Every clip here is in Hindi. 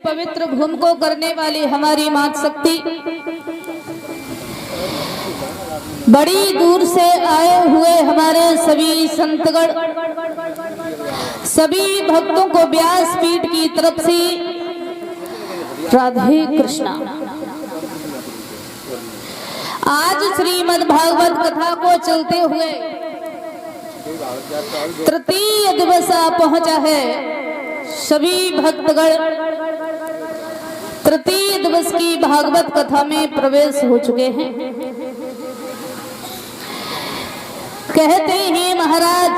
पवित्र भूमि को करने वाली हमारी माता शक्ति बड़ी दूर से आए हुए हमारे सभी संतगण, सभी भक्तों को व्यासपीठ की तरफ से राधे कृष्णा। आज श्रीमद् भागवत कथा को चलते हुए तृतीय दिवस पहुंचा है। सभी भक्तगण तृतीय दिवस की भागवत कथा में प्रवेश हो चुके हैं। कहते हैं महाराज,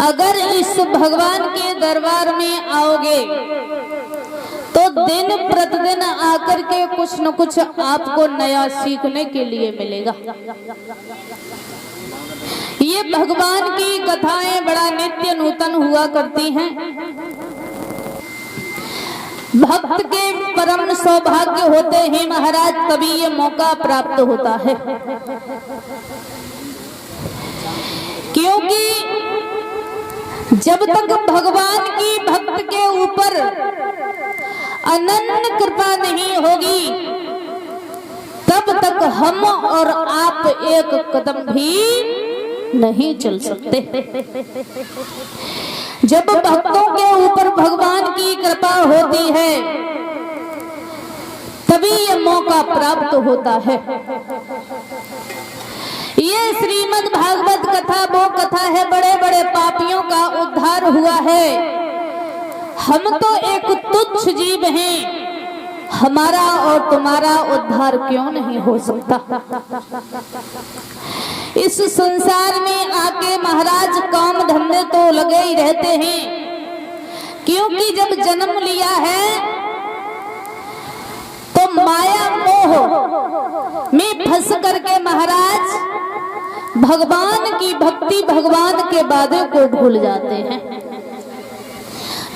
अगर इस भगवान के दरबार में आओगे तो दिन प्रतिदिन आकर के कुछ न कुछ आपको नया सीखने के लिए मिलेगा। ये भगवान की कथाएं बड़ा नित्य नूतन हुआ करती हैं। भक्त के परम सौभाग्य होते हैं महाराज, तभी ये मौका प्राप्त होता है। क्योंकि जब तक भगवान की भक्त के ऊपर अनन्य कृपा नहीं होगी, तब तक हम और आप एक कदम भी नहीं चल सकते। जब भक्तों के ऊपर भगवान की कृपा होती है, तभी ये मौका प्राप्त होता है। ये श्रीमद् भागवत कथा वो कथा है, बड़े बड़े पापियों का उद्धार हुआ है। हम तो एक तुच्छ जीव हैं, हमारा और तुम्हारा उद्धार क्यों नहीं हो सकता? इस संसार में आके महाराज काम धंधे तो लगे ही रहते हैं, क्योंकि जब जन्म लिया है तो माया मोह में फंस करके महाराज भगवान की भक्ति, भगवान के वादे को भूल जाते हैं।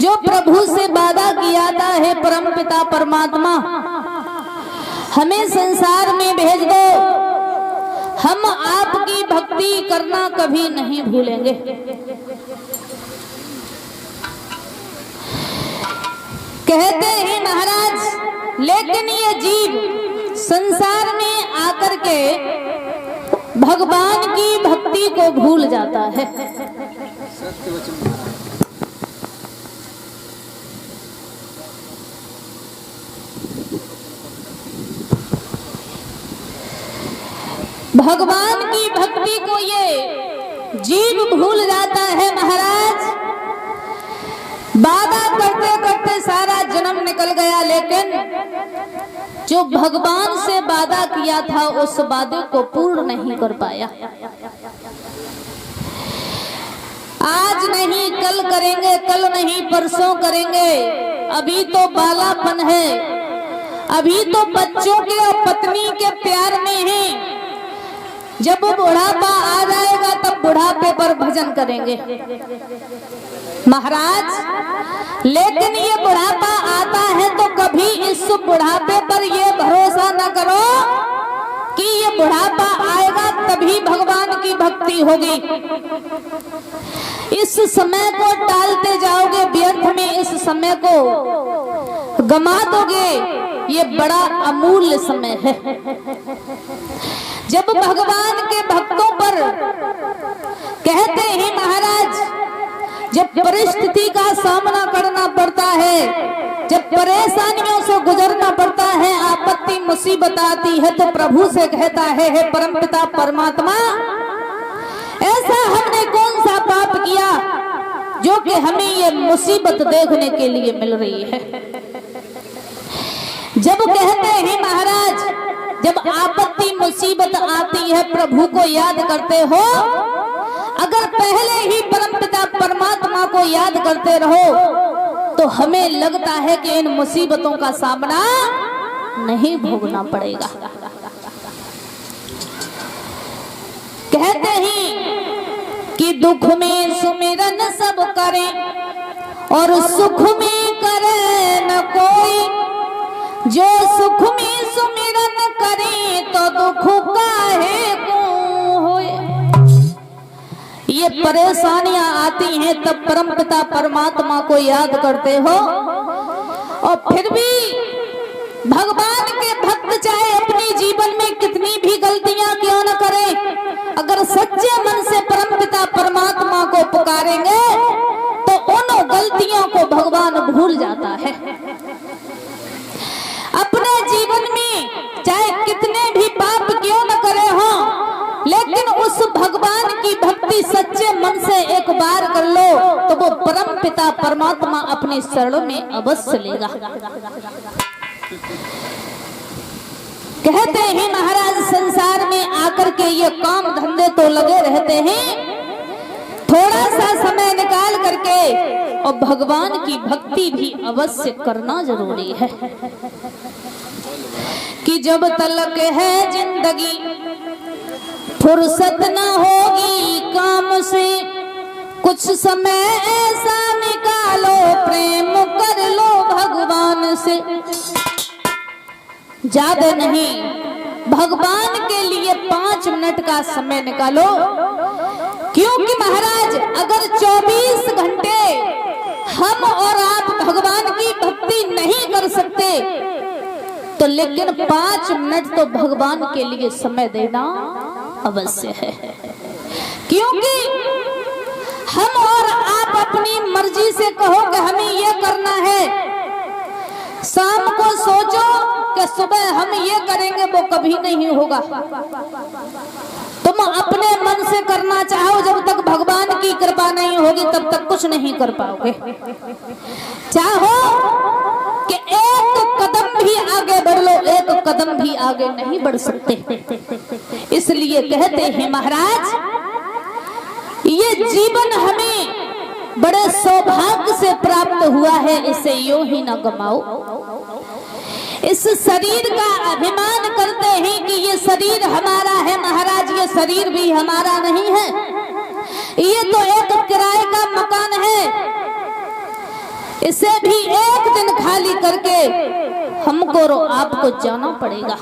जो प्रभु से वादा किया था, है परम पिता परमात्मा हमें संसार में भेज दो, हम आपकी भक्ति करना कभी नहीं भूलेंगे। कहते हैं महाराज, लेकिन ये जीव संसार में आकर के भगवान की भक्ति को भूल जाता है। भगवान की भक्ति को ये जीव भूल जाता है महाराज। वादा करते करते सारा जन्म निकल गया, लेकिन जो भगवान से वादा किया था उस वादे को पूर्ण नहीं कर पाया। आज नहीं कल करेंगे, कल नहीं परसों करेंगे, अभी तो बालापन है, अभी तो बच्चों के और पत्नी के प्यार में है। जब बुढ़ापा आ जाएगा तब बुढ़ापे पर भजन करेंगे महाराज। लेकिन ये बुढ़ापा आता है तो कभी इस बुढ़ापे पर ये भरोसा न करो कि ये बुढ़ापा आएगा तभी भगवान की भक्ति होगी। इस समय को टालते जाओगे, व्यर्थ में इस समय को गमा दोगे। ये बड़ा अमूल्य समय है। जब भगवान के भक्तों पर कहते हैं महाराज, जब परिस्थिति का सामना करना पड़ता है, जब परेशानियों से गुजरना पड़ता है, आपत्ति मुसीबत आती है, तो प्रभु से कहता है, हे परमपिता परमात्मा, ऐसा हमने कौन सा पाप किया जो कि हमें ये मुसीबत देखने के लिए मिल रही है। जब कहते हैं महाराज, जब आपत्ति मुसीबत आती है, प्रभु को याद करते हो। अगर पहले ही परमपिता परमात्मा को याद करते रहो तो हमें लगता है कि इन मुसीबतों का सामना नहीं भोगना पड़ेगा। कहते हैं कि दुख में सुमिरन सब करें और सुख में करे न कोई, जो सुख में सुमिरन करे तो दुख काहे को होए। ये परेशानियां आती हैं तब परमपिता परमात्मा को याद करते हो, और फिर भी भगवान के भक्त चाहे अपने जीवन में कितनी भी गलतियां क्यों न करें, अगर सच्चे मन से परमपिता परमात्मा को पुकारेंगे तो उन गलतियों को भगवान भूल जाता है। अपने जीवन में चाहे कितने भी पाप क्यों न करे हो, लेकिन उस भगवान की भक्ति सच्चे मन से एक बार कर लो तो वो परम पिता परमात्मा अपने शरण में अवश्य लेगा। कहते हैं महाराज संसार में आकर के ये काम धंधे तो लगे रहते हैं, थोड़ा सा समय निकाल करके और भगवान की भक्ति भी अवश्य करना जरूरी है। कि जब तलक है जिंदगी फुर्सत न होगी काम से, कुछ समय ऐसा निकालो प्रेम कर लो भगवान से। ज्यादा नहीं, भगवान के लिए 5 मिनट का समय निकालो, क्योंकि महाराज अगर 24 घंटे हम और आप भगवान की भक्ति नहीं कर सकते तो लेकिन 5 मिनट तो भगवान के लिए समय देना अवश्य है। क्योंकि हम और आप अपनी मर्जी से कहो कि हमें ये करना है, शाम को सोचो कि सुबह हम ये करेंगे, वो कभी नहीं होगा। तुम अपने मन से करना चाहो, जब तक भगवान की कृपा नहीं होगी तब तक कुछ नहीं कर पाओगे। चाहो कि एक कदम भी आगे बढ़ लो, एक कदम भी आगे नहीं बढ़ सकते। इसलिए कहते हैं महाराज, ये जीवन हमें बड़े सौभाग्य से प्राप्त हुआ है, इसे यूं ही न गमाओ। इस शरीर का अभिमान करते हैं कि ये शरीर हमारा है, महाराज ये शरीर भी हमारा नहीं है, ये तो एक किराए का मकान है, इसे भी एक दिन खाली करके हमको और आपको जाना पड़ेगा।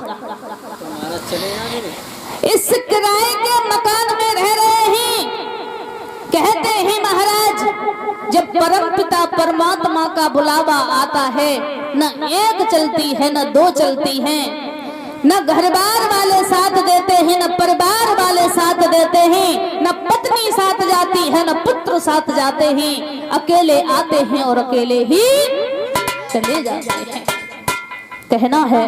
इस किराए के मकान में रह रहे हैं। कहते हैं महाराज, जब परमपिता परमात्मा का बुलावा आता है, न एक चलती है न 2 चलती हैं, न घर-बार वाले साथ देते हैं, न परिवार वाले साथ देते हैं, न पत्नी साथ जाती है, न पुत्र साथ जाते हैं, अकेले आते हैं और अकेले ही चले जाते हैं। कहना है